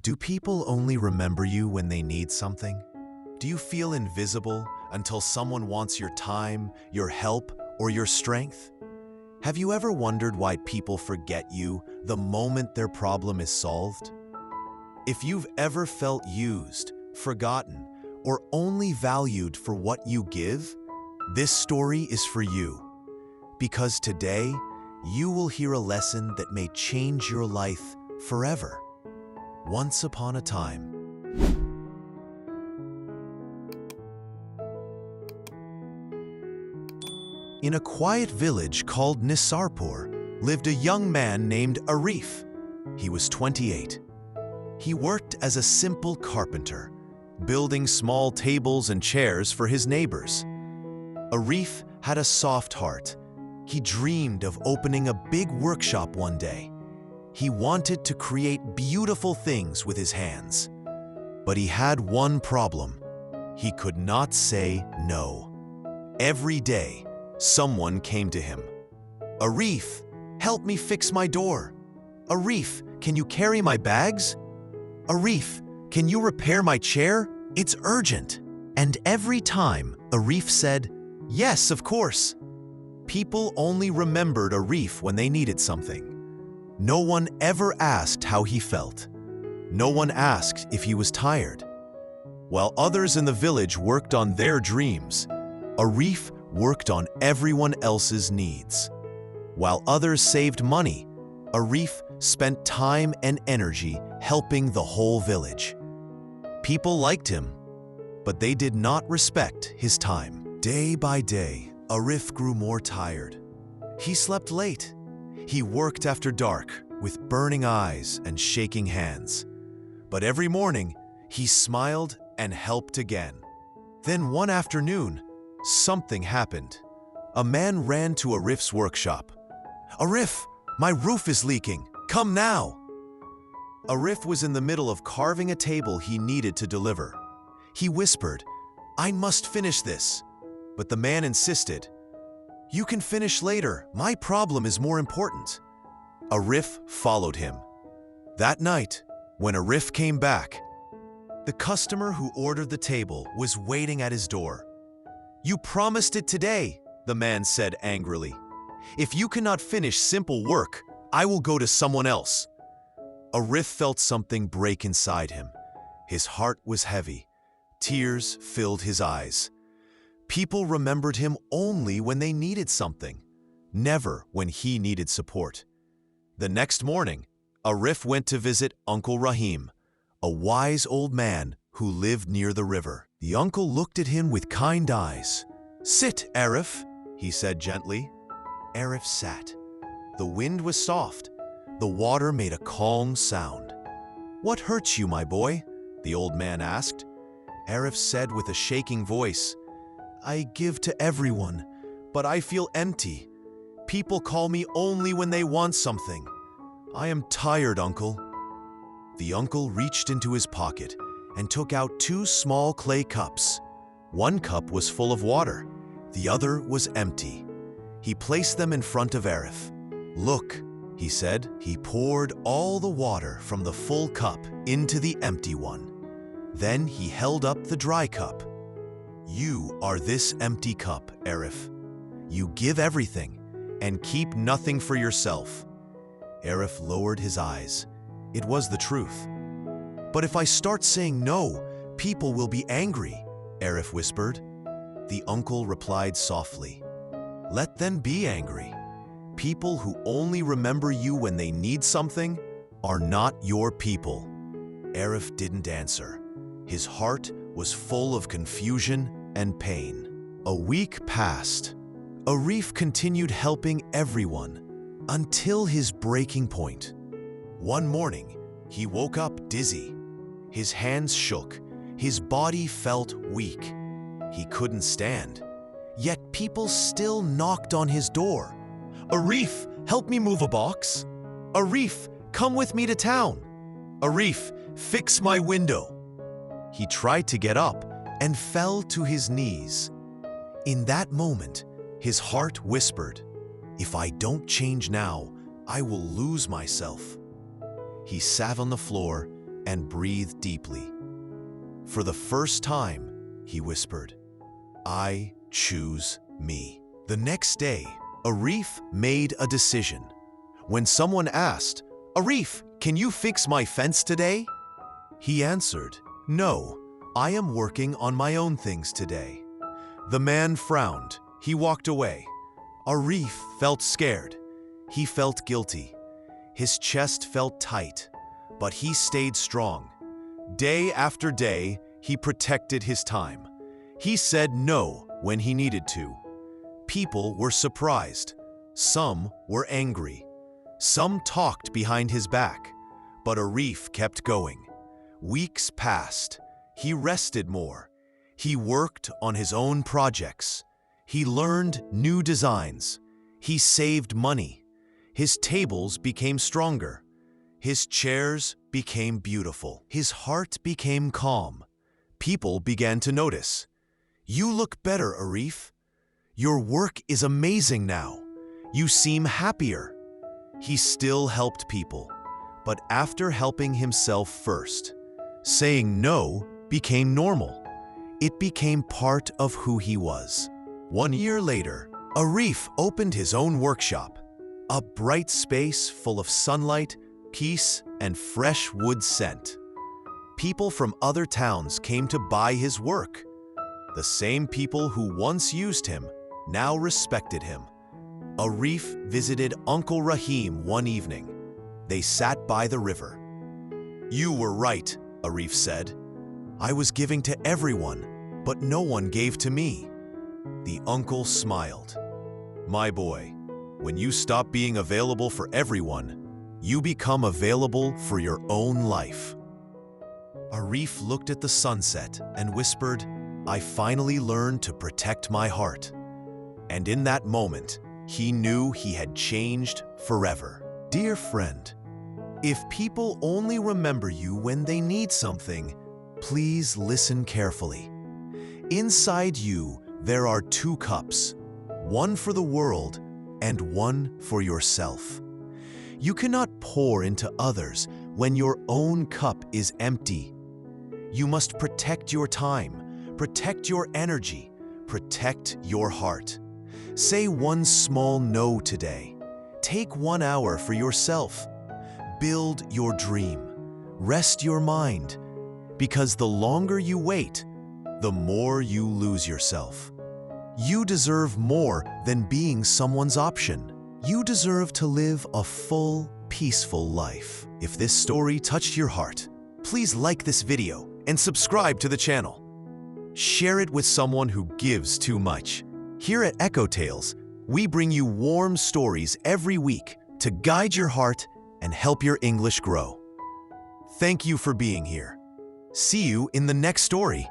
Do people only remember you when they need something? Do you feel invisible until someone wants your time, your help, or your strength? Have you ever wondered why people forget you the moment their problem is solved? If you've ever felt used, forgotten, or only valued for what you give, this story is for you. Because today, you will hear a lesson that may change your life forever. Once upon a time. In a quiet village called Nisarpur lived a young man named Arif. He was 28. He worked as a simple carpenter, building small tables and chairs for his neighbors. Arif had a soft heart. He dreamed of opening a big workshop one day. He wanted to create beautiful things with his hands. But he had one problem. He could not say no. Every day, someone came to him. "Arif, help me fix my door. Arif, can you carry my bags? Arif, can you repair my chair? It's urgent." And every time, Arif said, "Yes, of course." People only remembered Arif when they needed something. No one ever asked how he felt. No one asked if he was tired. While others in the village worked on their dreams, Arif worked on everyone else's needs. While others saved money, Arif spent time and energy helping the whole village. People liked him, but they did not respect his time. Day by day, Arif grew more tired. He slept late. He worked after dark with burning eyes and shaking hands. But every morning, he smiled and helped again. Then one afternoon, something happened. A man ran to Arif's workshop. "Arif, my roof is leaking. Come now." Arif was in the middle of carving a table he needed to deliver. He whispered, "I must finish this." But the man insisted, "You can finish later. My problem is more important." Arif followed him. That night, when Arif came back, the customer who ordered the table was waiting at his door. "You promised it today," the man said angrily. "If you cannot finish simple work, I will go to someone else." Arif felt something break inside him. His heart was heavy. Tears filled his eyes. People remembered him only when they needed something, never when he needed support. The next morning, Arif went to visit Uncle Rahim, a wise old man who lived near the river. The uncle looked at him with kind eyes. "Sit, Arif," he said gently. Arif sat. The wind was soft. The water made a calm sound. "What hurts you, my boy?" the old man asked. Arif said with a shaking voice, "I give to everyone, but I feel empty. People call me only when they want something. I am tired, Uncle." The uncle reached into his pocket and took out 2 small clay cups. One cup was full of water. The other was empty. He placed them in front of Arif. "Look," he said. He poured all the water from the full cup into the empty one. Then he held up the dry cup. "You are this empty cup, Arif. You give everything and keep nothing for yourself." Arif lowered his eyes. It was the truth. "But if I start saying no, people will be angry," Arif whispered. The uncle replied softly, "Let them be angry. People who only remember you when they need something are not your people." Arif didn't answer. His heart was full of confusion and pain. A week passed. Arif continued helping everyone until his breaking point. One morning, he woke up dizzy. His hands shook. His body felt weak. He couldn't stand. Yet people still knocked on his door. "Arif, help me move a box. Arif, come with me to town. Arif, fix my window." He tried to get up and fell to his knees. In that moment, his heart whispered, "If I don't change now, I will lose myself." He sat on the floor, and breathed deeply. For the first time, he whispered, "I choose me." The next day, Arif made a decision. When someone asked, "Arif, can you fix my fence today?" he answered, "No, I am working on my own things today." The man frowned. He walked away. Arif felt scared. He felt guilty. His chest felt tight, but he stayed strong. Day after day, he protected his time. He said no when he needed to. People were surprised. Some were angry. Some talked behind his back, but Arif kept going. Weeks passed. He rested more. He worked on his own projects. He learned new designs. He saved money. His tables became stronger. His chairs became beautiful. His heart became calm. People began to notice. "You look better, Arif. Your work is amazing now. You seem happier." He still helped people, but after helping himself first, saying no became normal. It became part of who he was. 1 year later, Arif opened his own workshop, a bright space full of sunlight, peace, and fresh wood scent. People from other towns came to buy his work. The same people who once used him now respected him. Arif visited Uncle Rahim one evening. They sat by the river. "You were right," Arif said. "I was giving to everyone, but no one gave to me." The uncle smiled. "My boy, when you stop being available for everyone, you become available for your own life." Arif looked at the sunset and whispered, "I finally learned to protect my heart." And in that moment, he knew he had changed forever. Dear friend, if people only remember you when they need something, please listen carefully. Inside you, there are 2 cups, one for the world and one for yourself. You cannot pour into others when your own cup is empty. You must protect your time, protect your energy, protect your heart. Say one small no today. Take 1 hour for yourself. Build your dream. Rest your mind. Because the longer you wait, the more you lose yourself. You deserve more than being someone's option. You deserve to live a full, peaceful life. If this story touched your heart, please like this video and subscribe to the channel. Share it with someone who gives too much. Here at EchoTales, we bring you warm stories every week to guide your heart and help your English grow. Thank you for being here. See you in the next story.